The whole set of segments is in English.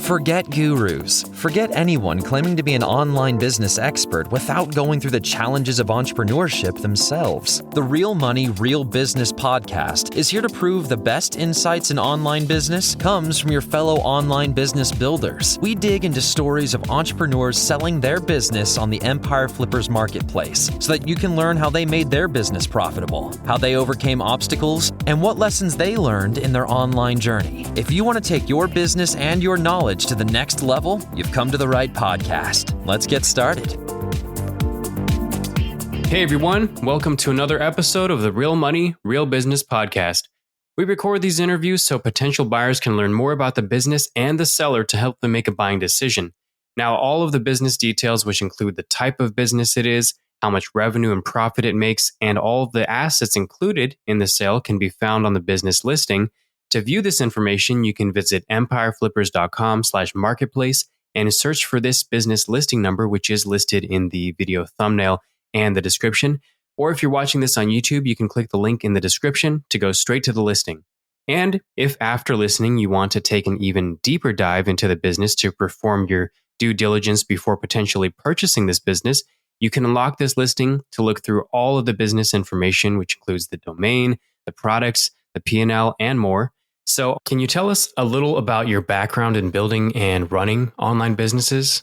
Forget gurus. Forget anyone claiming to be an online business expert without going through the challenges of entrepreneurship themselves. The Real Money, Real Business podcast is here to prove the best insights in online business comes from your fellow online business builders. We dig into stories of entrepreneurs selling their business on the Empire Flippers marketplace so that you can learn how they made their business profitable, how they overcame obstacles, and what lessons they learned in their online journey. If you want to take your business and your knowledge to the next level, you've come to the right podcast. Let's get started. Hey everyone, welcome to another episode of the Real Money, Real Business podcast. We record these interviews so potential buyers can learn more about the business and the seller to help them make a buying decision. Now, all of the business details, which include the type of business it is, how much revenue and profit it makes, and all of the assets included in the sale can be found on the business listing. To view this information, you can visit empireflippers.com/marketplace and search for this business listing number, which is listed in the video thumbnail and the description. Or if you're watching this on YouTube, you can click the link in the description to go straight to the listing. And if after listening, you want to take an even deeper dive into the business to perform your due diligence before potentially purchasing this business, you can unlock this listing to look through all of the business information, which includes the domain, the products, the P&L, and more. So can you tell us a little about your background in building and running online businesses?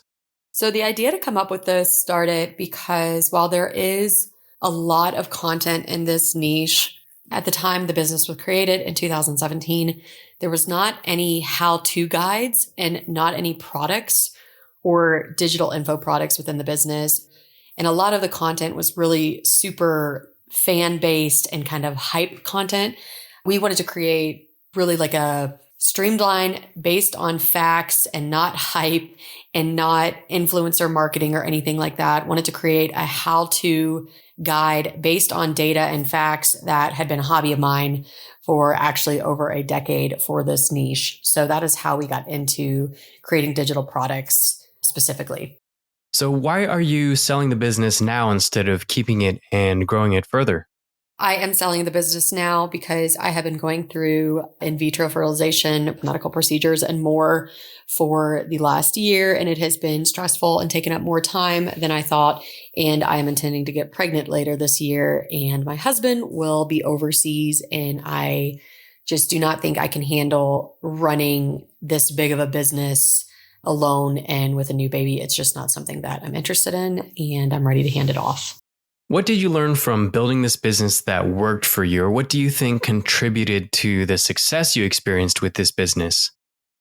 So the idea to come up with this started because while there is a lot of content in this niche, at the time the business was created in 2017, there was not any how-to guides and not any products or digital info products within the business. And a lot of the content was really super fan-based and kind of hype content. We wanted to create really like a streamline based on facts and not hype and not influencer marketing or anything like that. Wanted to create a how-to guide based on data and facts that had been a hobby of mine for actually over a decade for this niche. So that is how we got into creating digital products specifically. So why are you selling the business now instead of keeping it and growing it further? I am selling the business now because I have been going through in vitro fertilization, medical procedures, and more for the last year. And it has been stressful and taken up more time than I thought. And I am intending to get pregnant later this year. And my husband will be overseas. And I just do not think I can handle running this big of a business alone. And with a new baby, it's just not something that I'm interested in. And I'm ready to hand it off. What did you learn from building this business that worked for you? Or what do you think contributed to the success you experienced with this business?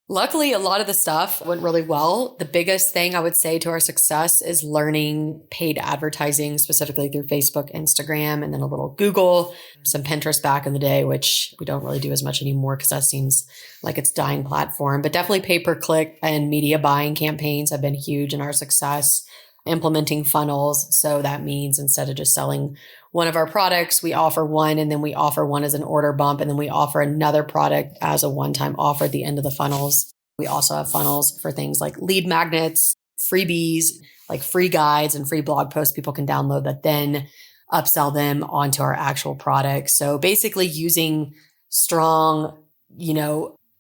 Luckily, a lot of the stuff went really well. The biggest thing I would say to our success is learning paid advertising, specifically through Facebook, Instagram, and then a little Google, some Pinterest back in the day, which we don't really do as much anymore because that seems like it's dying platform. But definitely pay-per-click and media buying campaigns have been huge in our success. Implementing funnels. So that means instead of just selling one of our products, we offer one and then we offer one as an order bump and then we offer another product as a one-time offer at the end of the funnels. We also have funnels for things like lead magnets, freebies, like free guides and free blog posts people can download that then upsell them onto our actual products. So basically using strong,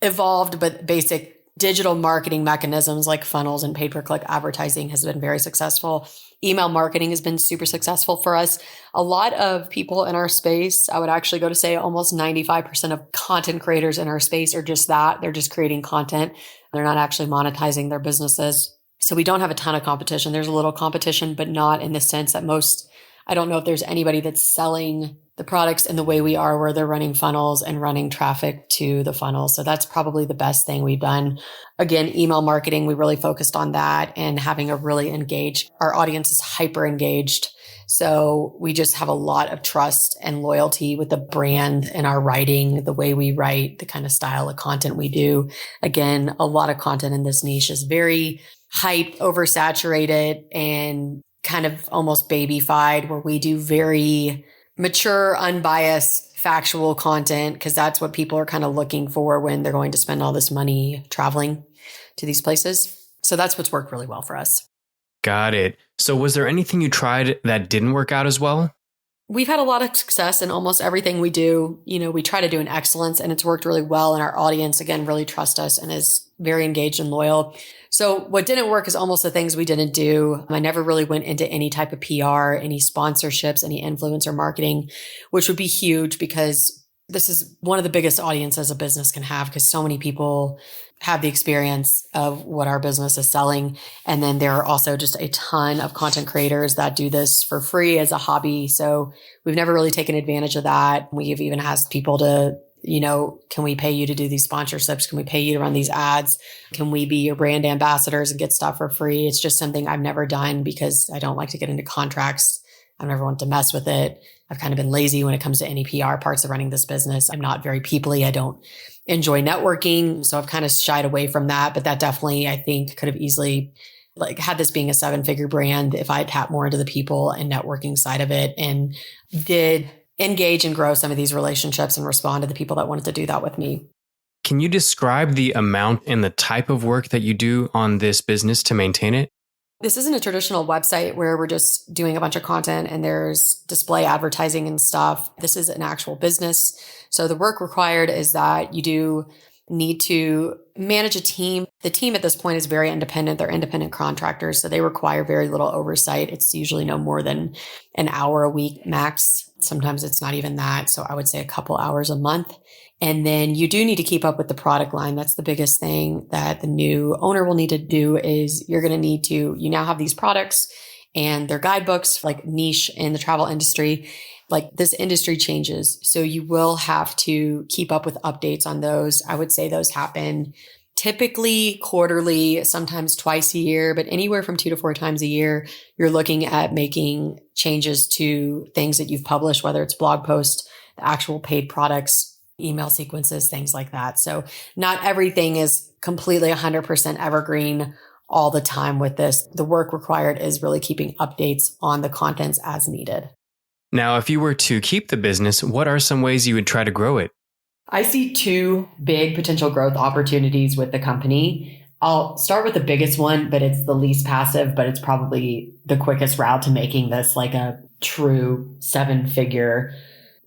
evolved but basic digital marketing mechanisms like funnels and pay-per-click advertising has been very successful. Email marketing has been super successful for us. A lot of people in our space, I would actually go to say almost 95% of content creators in our space are just that. They're just creating content. They're not actually monetizing their businesses. So we don't have a ton of competition. There's a little competition, but not in the sense that I don't know if there's anybody that's selling the products in the way we are, where they're running funnels and running traffic to the funnels. So that's probably the best thing we've done. Again, email marketing, we really focused on that and having a really engaged, our audience is hyper engaged. So we just have a lot of trust and loyalty with the brand and our writing, the way we write, the kind of style of content we do. Again, a lot of content in this niche is very hyped, oversaturated, and kind of almost babyfied, where we do very mature, unbiased, factual content, because that's what people are kind of looking for when they're going to spend all this money traveling to these places. So that's what's worked really well for us. Got it. So was there anything you tried that didn't work out as well? We've had a lot of success in almost everything we do. We try to do in excellence, and it's worked really well. And our audience, again, really trusts us and is very engaged and loyal. So what didn't work is almost the things we didn't do. I never really went into any type of PR, any sponsorships, any influencer marketing, which would be huge because this is one of the biggest audiences a business can have, because so many people have the experience of what our business is selling. And then there are also just a ton of content creators that do this for free as a hobby. So we've never really taken advantage of that. We've even asked people to, can we pay you to do these sponsorships? Can we pay you to run these ads? Can we be your brand ambassadors and get stuff for free? It's just something I've never done because I don't like to get into contracts. I've never wanted to mess with it. I've kind of been lazy when it comes to any PR parts of running this business. I'm not very people-y. I don't enjoy networking. So I've kind of shied away from that. But that definitely, I think, could have easily, had this being a 7-figure brand, if I had tapped more into the people and networking side of it and did engage and grow some of these relationships and respond to the people that wanted to do that with me. Can you describe the amount and the type of work that you do on this business to maintain it? This isn't a traditional website where we're just doing a bunch of content and there's display advertising and stuff. This is an actual business. So the work required is that you do need to manage a team. The team at this point is very independent. They're independent contractors, so they require very little oversight. It's usually no more than an hour a week max. Sometimes it's not even that. So I would say a couple hours a month. And then you do need to keep up with the product line. That's the biggest thing that the new owner will need to do is you're going to need to, you now have these products and they're guidebooks, like niche in the travel industry. Like this industry changes. So you will have to keep up with updates on those. I would say those happen typically quarterly, sometimes twice a year, but anywhere from 2 to 4 times a year, you're looking at making changes to things that you've published, whether it's blog posts, the actual paid products, email sequences, things like that. So not everything is completely 100% evergreen all the time with this. The work required is really keeping updates on the contents as needed. Now, if you were to keep the business, what are some ways you would try to grow it? I see 2 big potential growth opportunities with the company. I'll start with the biggest one, but it's the least passive, but it's probably the quickest route to making this like a true 7-figure,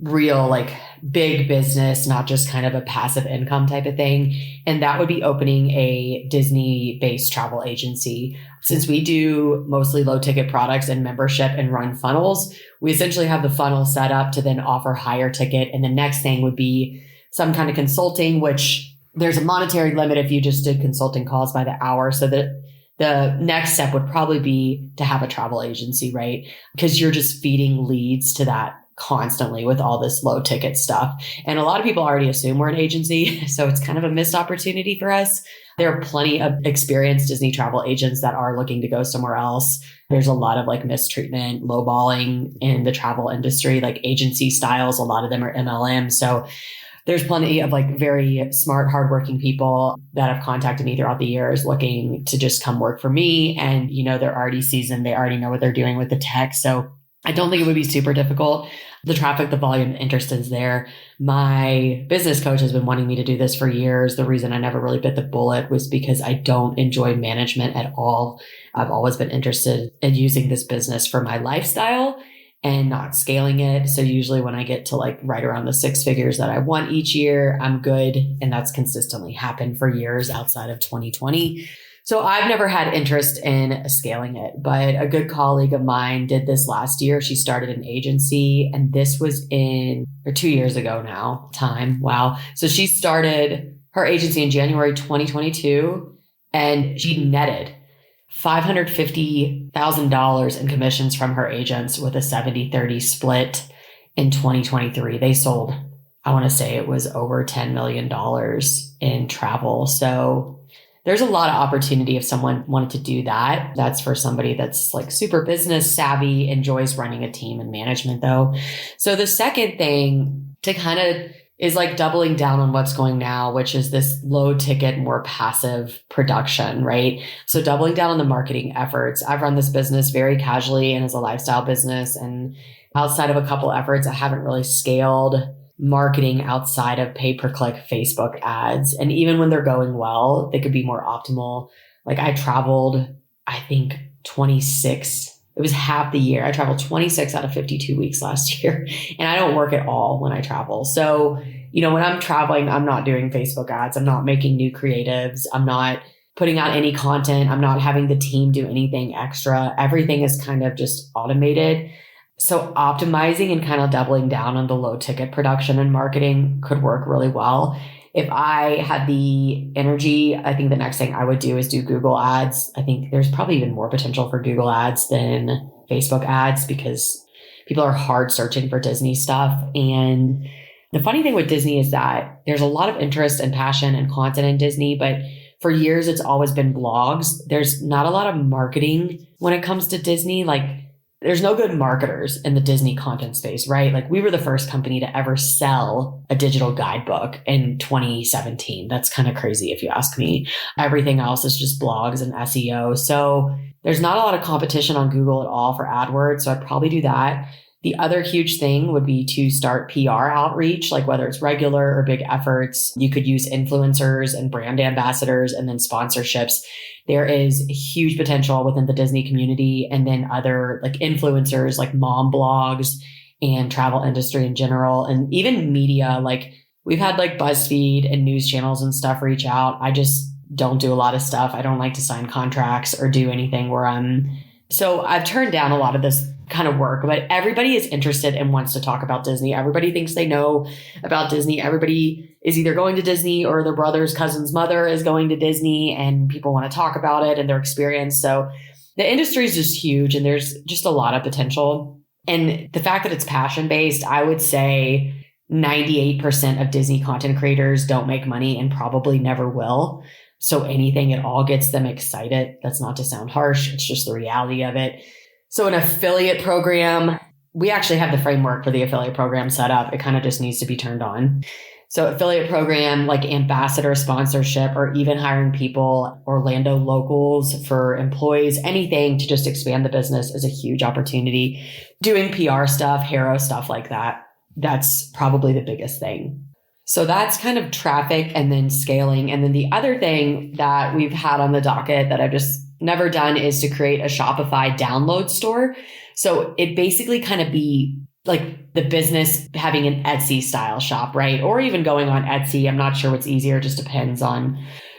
real, like big business, not just kind of a passive income type of thing. And that would be opening a Disney-based travel agency. Since we do mostly low ticket products and membership and run funnels, we essentially have the funnel set up to then offer higher ticket. And the next thing would be some kind of consulting, which there's a monetary limit if you just did consulting calls by the hour. So that the next step would probably be to have a travel agency, right? Because you're just feeding leads to that constantly with all this low ticket stuff. And a lot of people already assume we're an agency. So it's kind of a missed opportunity for us. There are plenty of experienced Disney travel agents that are looking to go somewhere else. There's a lot of like mistreatment, lowballing in the travel industry, like agency styles. A lot of them are MLM. So there's plenty of like very smart, hardworking people that have contacted me throughout the years looking to just come work for me. And, they're already seasoned. They already know what they're doing with the tech. So I don't think it would be super difficult. The traffic, the volume, the interest is there. My business coach has been wanting me to do this for years. The reason I never really bit the bullet was because I don't enjoy management at all. I've always been interested in using this business for my lifestyle and not scaling it. So usually when I get to like right around the 6 figures that I want each year, I'm good. And that's consistently happened for years outside of 2020. So I've never had interest in scaling it, but a good colleague of mine did this last year. She started an agency, and this was 2 years ago now. Time. Wow. So she started her agency in January 2022, and she netted $550,000 in commissions from her agents with a 70-30 split in 2023. They sold, I want to say it was over $10 million in travel. So there's a lot of opportunity if someone wanted to do that. That's for somebody that's like super business savvy, enjoys running a team and management though. So the second thing to kind of is like doubling down on what's going now, which is this low ticket, more passive production, right? So doubling down on the marketing efforts. I've run this business very casually and as a lifestyle business. And outside of a couple efforts, I haven't really scaled marketing outside of pay-per-click Facebook ads. And even when they're going well, they could be more optimal. Like I traveled, I think 26 It was half the year. I traveled 26 out of 52 weeks last year, and I don't work at all when I travel. So, when I'm traveling, I'm not doing Facebook ads. I'm not making new creatives. I'm not putting out any content. I'm not having the team do anything extra. Everything is kind of just automated. So optimizing and kind of doubling down on the low ticket production and marketing could work really well. If I had the energy, I think the next thing I would do is do Google ads. I think there's probably even more potential for Google ads than Facebook ads because people are hard searching for Disney stuff. And the funny thing with Disney is that there's a lot of interest and passion and content in Disney, but for years, it's always been blogs. There's not a lot of marketing when it comes to Disney. Like, there's no good marketers in the Disney content space, right? Like, we were the first company to ever sell a digital guidebook in 2017. That's kind of crazy if you ask me. Everything else is just blogs and SEO. So there's not a lot of competition on Google at all for AdWords. So I'd probably do that. The other huge thing would be to start PR outreach, like whether it's regular or big efforts. You could use influencers and brand ambassadors and then sponsorships. There is huge potential within the Disney community and then other like influencers like mom blogs and travel industry in general. And even media, like we've had like BuzzFeed and news channels and stuff reach out. I just don't do a lot of stuff. I don't like to sign contracts or do anything where so I've turned down a lot of this kind of work, but everybody is interested and wants to talk about Disney. Everybody thinks they know about Disney. Everybody is either going to Disney or their brother's cousin's mother is going to Disney and people want to talk about it and their experience. So the industry is just huge and there's just a lot of potential. And the fact that it's passion based, I would say 98% of Disney content creators don't make money and probably never will. So anything at all gets them excited. That's not to sound harsh. It's just the reality of it. So an affiliate program, we actually have the framework for the affiliate program set up. It kind of just needs to be turned on. So affiliate program, like ambassador sponsorship, or even hiring people, Orlando locals for employees, anything to just expand the business is a huge opportunity. Doing PR stuff, hero stuff like that. That's probably the biggest thing. So that's kind of traffic and then scaling. And then the other thing that we've had on the docket that I've just never done is to create a Shopify download store. So it basically kind of be like the business having an Etsy style shop, right? Or even going on Etsy. I'm not sure what's easier. It just depends on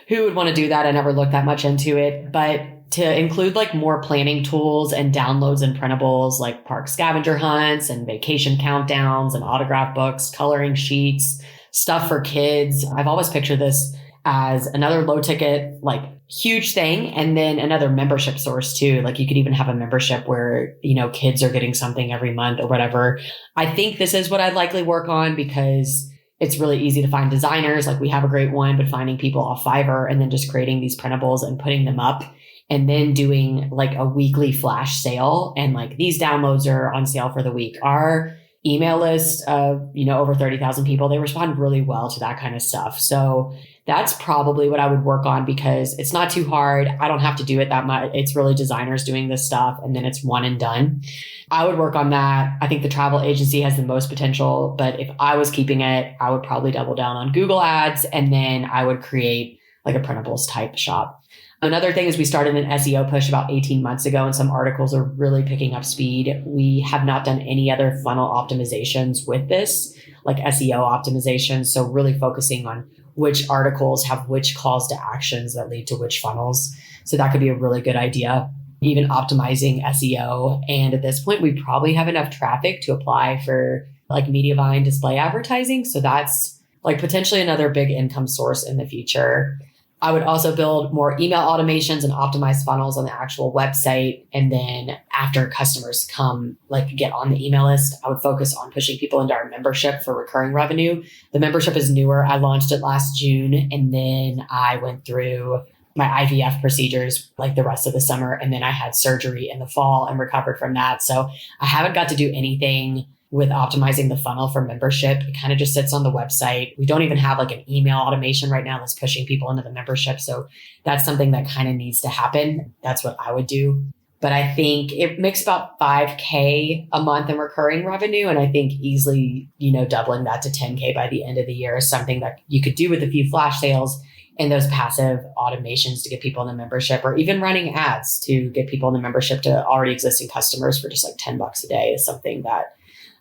who would want to do that. I never looked that much into it, but to include like more planning tools and downloads and printables like park scavenger hunts and vacation countdowns and autograph books, coloring sheets, stuff for kids. I've always pictured this as another low ticket, like huge thing. And then another membership source too. Like you could even have a membership where, kids are getting something every month or whatever. I think this is what I'd likely work on because it's really easy to find designers. Like we have a great one, but finding people off Fiverr and then just creating these printables and putting them up and then doing like a weekly flash sale. And like these downloads are on sale for the week. Our email list of, over 30,000 people, they respond really well to that kind of stuff. So that's probably what I would work on because it's not too hard. I don't have to do it that much. It's really designers doing this stuff and then it's one and done. I would work on that. I think the travel agency has the most potential, but if I was keeping it, I would probably double down on Google ads and then I would create like a printables type shop. Another thing is we started an SEO push about 18 months ago and some articles are really picking up speed. We have not done any other funnel optimizations with this, like SEO optimization. So really focusing on which articles have which calls to actions that lead to which funnels. So that could be a really good idea, even optimizing SEO. And at this point, we probably have enough traffic to apply for like media buying display advertising. So that's like potentially another big income source in the future. I would also build more email automations and optimize funnels on the actual website. And then after customers come, like get on the email list, I would focus on pushing people into our membership for recurring revenue. The membership is newer. I launched it last June and then I went through my IVF procedures like the rest of the summer. And then I had surgery in the fall and recovered from that. So I haven't got to do anything with optimizing the funnel for membership. It kind of just sits on the website. We don't even have like an email automation right now that's pushing people into the membership. So that's something that kind of needs to happen. That's what I would do. But I think it makes about $5,000 a month in recurring revenue. And I think easily, doubling that to $10,000 by the end of the year is something that you could do with a few flash sales and those passive automations to get people in the membership, or even running ads to get people in the membership to already existing customers for just like $10 a day is something that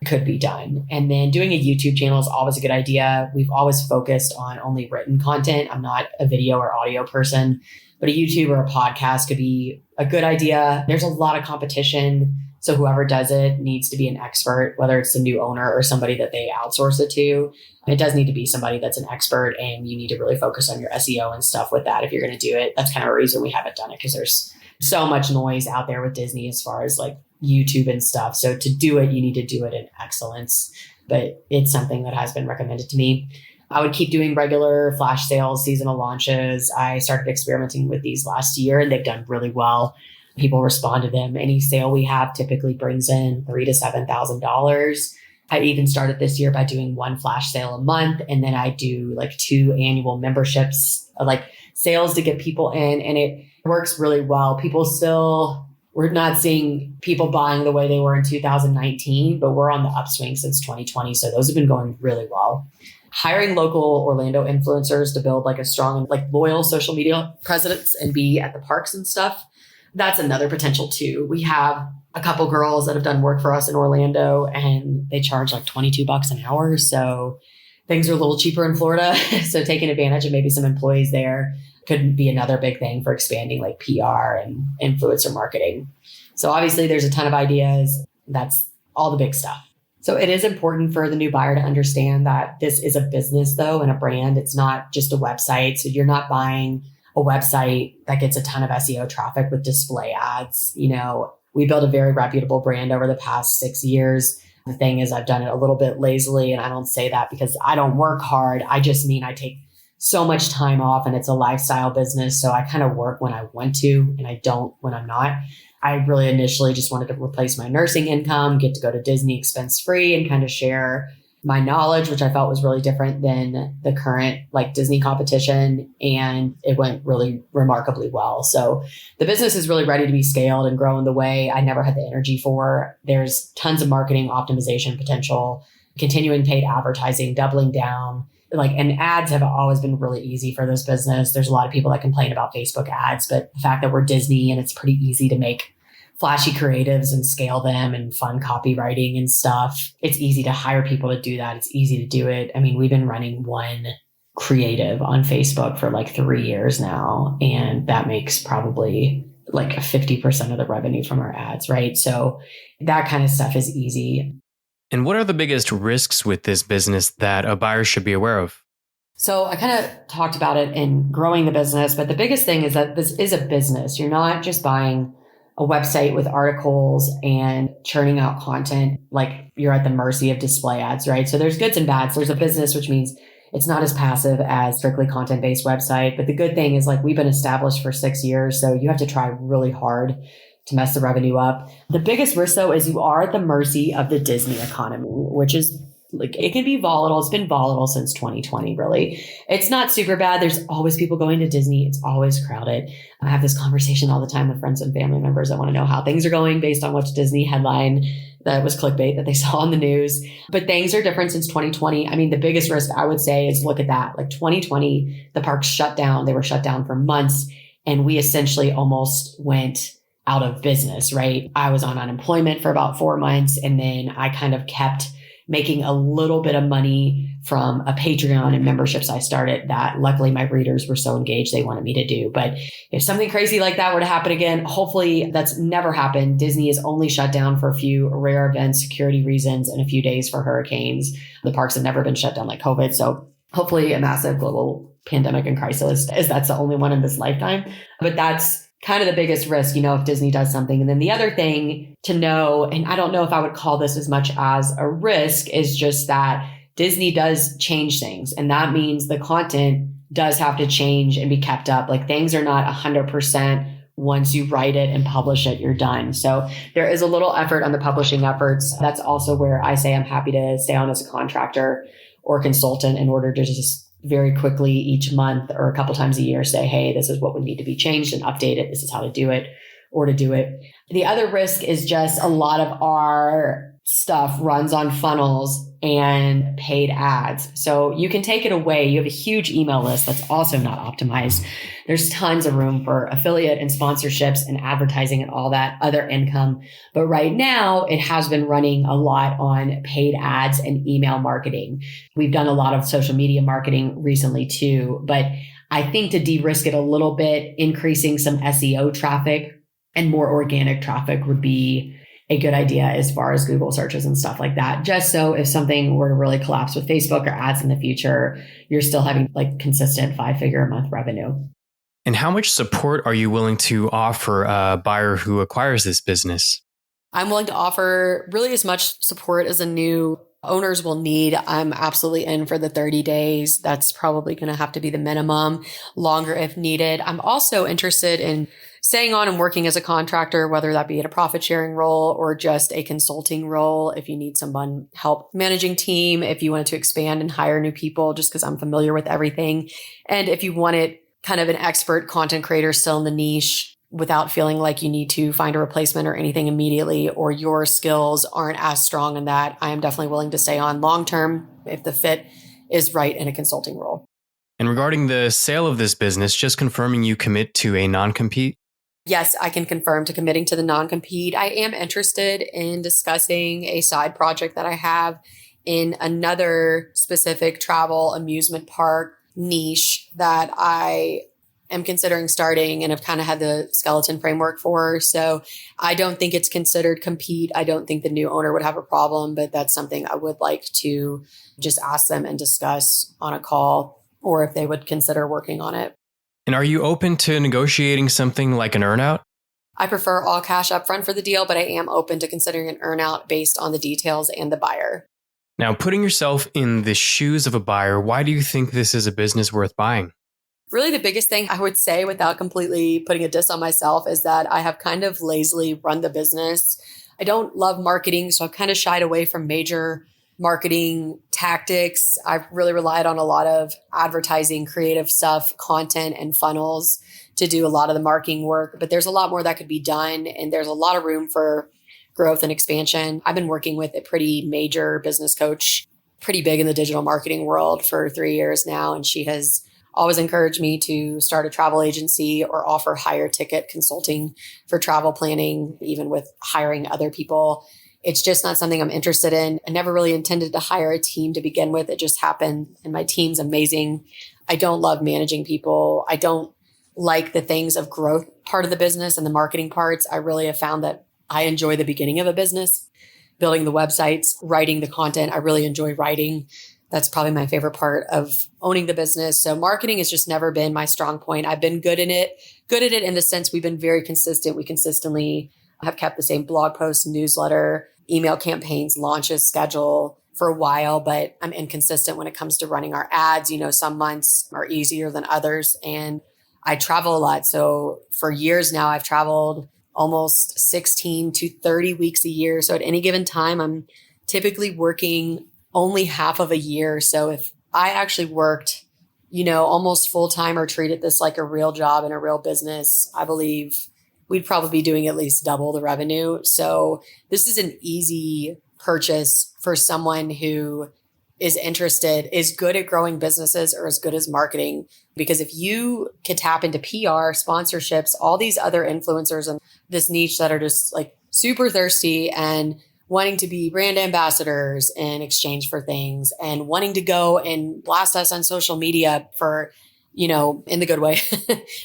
could be done. And then doing a YouTube channel is always a good idea. We've always focused on only written content. I'm not a video or audio person, but a YouTube or a podcast could be a good idea. There's a lot of competition. So whoever does it needs to be an expert, whether it's the new owner or somebody that they outsource it to. It does need to be somebody that's an expert, and you need to really focus on your SEO and stuff with that if you're going to do it. That's kind of a reason we haven't done it, because there's so much noise out there with Disney as far as like YouTube and stuff. So to do it, you need to do it in excellence. But it's something that has been recommended to me. I would keep doing regular flash sales, seasonal launches. I started experimenting with these last year, and they've done really well. People respond to them. Any sale we have typically brings in $3,000 to $7,000. I even started this year by doing one flash sale a month. And then I do like 2 annual memberships, like sales to get people in. And it works really well. We're not seeing people buying the way they were in 2019, but we're on the upswing since 2020. So those have been going really well. Hiring local Orlando influencers to build like a strong, like loyal social media presence and be at the parks and stuff. That's another potential too. We have a couple girls that have done work for us in Orlando, and they charge like $22 an hour. So things are a little cheaper in Florida. So taking advantage of maybe some employees there could be another big thing for expanding like PR and influencer marketing. So obviously there's a ton of ideas. That's all the big stuff. So it is important for the new buyer to understand that this is a business though, and a brand. It's not just a website. So you're not buying a website that gets a ton of SEO traffic with display ads. You know, we built a very reputable brand over the past 6 years. The thing is, I've done it a little bit lazily, and I don't say that because I don't work hard. I just mean I take so much time off, and it's a lifestyle business. So I kind of work when I want to, and I don't when I'm not. I really initially just wanted to replace my nursing income, get to go to Disney expense free, and kind of share my knowledge, which I felt was really different than the current like Disney competition. And it went really remarkably well. So the business is really ready to be scaled and grow in the way I never had the energy for. There's tons of marketing optimization potential, continuing paid advertising, doubling down. And ads have always been really easy for this business. There's a lot of people that complain about Facebook ads, but the fact that we're Disney and it's pretty easy to make flashy creatives and scale them and fun copywriting and stuff, it's easy to hire people to do that. It's easy to do it. I mean, we've been running one creative on Facebook for like 3 years now, and that makes probably like 50% of the revenue from our ads, right? So that kind of stuff is easy. And what are the biggest risks with this business that a buyer should be aware of? So I kind of talked about it in growing the business, but the biggest thing is that this is a business. You're not just buying a website with articles and churning out content like you're at the mercy of display ads, right? So there's goods and bads. There's a business, which means it's not as passive as strictly content-based website. But the good thing is like we've been established for 6 years. So you have to try really hard to mess the revenue up. The biggest risk though is you are at the mercy of the Disney economy, which is like, it can be volatile. It's been volatile since 2020, really. It's not super bad. There's always people going to Disney. It's always crowded. I have this conversation all the time with friends and family members that want to know how things are going based on which Disney headline that was clickbait that they saw on the news. But things are different since 2020. I mean, the biggest risk I would say is look at that. Like 2020, the parks shut down. They were shut down for months, and we essentially almost went out of business, right? I was on unemployment for about 4 months, and then I kind of kept making a little bit of money from a Patreon and memberships I started that luckily my readers were so engaged they wanted me to do. But if something crazy like that were to happen again, hopefully that's never happened. Disney is only shut down for a few rare events, security reasons, and a few days for hurricanes. The parks have never been shut down like COVID. So hopefully a massive global pandemic and crisis, as that's the only one in this lifetime. But that's kind of the biggest risk, if Disney does something. And then the other thing to know, and I don't know if I would call this as much as a risk, is just that Disney does change things. And that means the content does have to change and be kept up. Like things are not 100% once you write it and publish it, you're done. So there is a little effort on the publishing efforts. That's also where I say I'm happy to stay on as a contractor or consultant in order to just very quickly each month or a couple times a year say, hey, this is what would need to be changed and updated. This is how to do it or to do it. The other risk is just a lot of our stuff runs on funnels and paid ads. So you can take it away. You have a huge email list that's also not optimized. There's tons of room for affiliate and sponsorships and advertising and all that other income. But right now it has been running a lot on paid ads and email marketing. We've done a lot of social media marketing recently too, but I think to de-risk it a little bit, increasing some SEO traffic and more organic traffic would be a good idea as far as Google searches and stuff like that. Just so if something were to really collapse with Facebook or ads in the future, you're still having like consistent 5-figure a month revenue. And how much support are you willing to offer a buyer who acquires this business? I'm willing to offer really as much support as the new owners will need. I'm absolutely in for the 30 days. That's probably going to have to be the minimum, longer if needed. I'm also interested in staying on and working as a contractor, whether that be in a profit sharing role or just a consulting role. If you need someone help managing team, if you wanted to expand and hire new people, just because I'm familiar with everything. And if you wanted kind of an expert content creator still in the niche without feeling like you need to find a replacement or anything immediately, or your skills aren't as strong in that, I am definitely willing to stay on long term if the fit is right in a consulting role. And regarding the sale of this business, just confirming you commit to a non-compete? Yes, I can confirm to committing to the non-compete. I am interested in discussing a side project that I have in another specific travel amusement park niche that I am considering starting and have kind of had the skeleton framework for. So I don't think it's considered compete. I don't think the new owner would have a problem, but that's something I would like to just ask them and discuss on a call, or if they would consider working on it. And are you open to negotiating something like an earnout? I prefer all cash upfront for the deal, but I am open to considering an earnout based on the details and the buyer. Now, putting yourself in the shoes of a buyer, why do you think this is a business worth buying? Really, the biggest thing I would say, without completely putting a diss on myself, is that I have kind of lazily run the business. I don't love marketing, so I've kind of shied away from major marketing tactics. I've really relied on a lot of advertising, creative stuff, content, and funnels to do a lot of the marketing work. But there's a lot more that could be done, and there's a lot of room for growth and expansion. I've been working with a pretty major business coach, pretty big in the digital marketing world, for 3 years now, and she has always encouraged me to start a travel agency or offer higher ticket consulting for travel planning, even with hiring other people. It's just not something I'm interested in. I never really intended to hire a team to begin with. It just happened, and my team's amazing. I don't love managing people. I don't like the things of growth part of the business and the marketing parts. I really have found that I enjoy the beginning of a business, building the websites, writing the content. I really enjoy writing. That's probably my favorite part of owning the business. So marketing has just never been my strong point. I've been good at it in the sense we've been very consistent. We consistently have kept the same blog posts, newsletter, email campaigns, launches schedule for a while, but I'm inconsistent when it comes to running our ads. Some months are easier than others, and I travel a lot. So for years now, I've traveled almost 16 to 30 weeks a year. So at any given time, I'm typically working only half of a year. So if I actually worked, almost full time or treated this like a real job and a real business, I believe we'd probably be doing at least double the revenue. So this is an easy purchase for someone who is interested, is good at growing businesses or as good as marketing. Because if you could tap into PR, sponsorships, all these other influencers in this niche that are just like super thirsty and wanting to be brand ambassadors in exchange for things, and wanting to go and blast us on social media for, in the good way,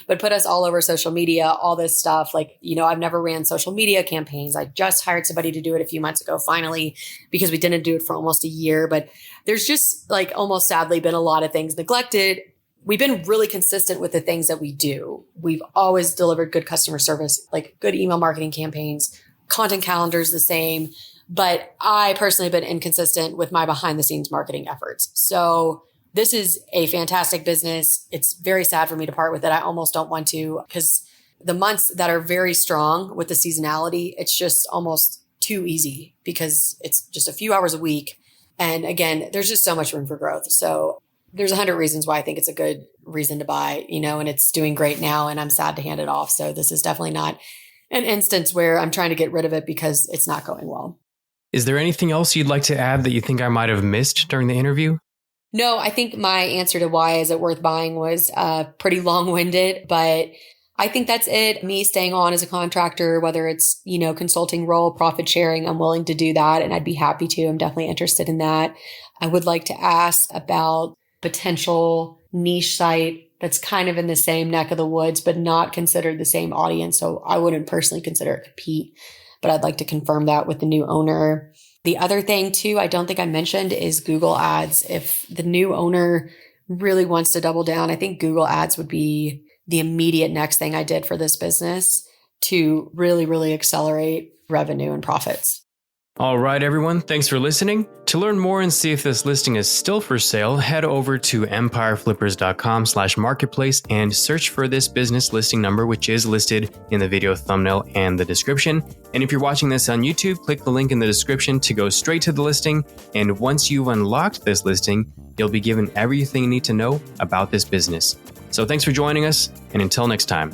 but put us all over social media, all this stuff. I've never ran social media campaigns. I just hired somebody to do it a few months ago, finally, because we didn't do it for almost a year. But there's just almost sadly been a lot of things neglected. We've been really consistent with the things that we do. We've always delivered good customer service, good email marketing campaigns, content calendars, the same. But I personally have been inconsistent with my behind the scenes marketing efforts. So this is a fantastic business. It's very sad for me to part with it. I almost don't want to, because the months that are very strong with the seasonality, it's just almost too easy because it's just a few hours a week. And again, there's just so much room for growth. So there's 100 reasons why I think it's a good reason to buy, and it's doing great now, and I'm sad to hand it off. So this is definitely not an instance where I'm trying to get rid of it because it's not going well. Is there anything else you'd like to add that you think I might have missed during the interview? No, I think my answer to why is it worth buying was pretty long-winded, but I think that's it. Me staying on as a contractor, whether it's, consulting role, profit sharing, I'm willing to do that and I'd be happy to. I'm definitely interested in that. I would like to ask about potential niche site that's kind of in the same neck of the woods, but not considered the same audience. So I wouldn't personally consider it compete, but I'd like to confirm that with the new owner. The other thing too, I don't think I mentioned is Google Ads. If the new owner really wants to double down, I think Google Ads would be the immediate next thing I did for this business to really, really accelerate revenue and profits. All right, everyone. Thanks for listening. To learn more and see if this listing is still for sale, head over to empireflippers.com/marketplace and search for this business listing number, which is listed in the video thumbnail and the description. And if you're watching this on YouTube, click the link in the description to go straight to the listing. And once you've unlocked this listing, you'll be given everything you need to know about this business. So thanks for joining us, and until next time.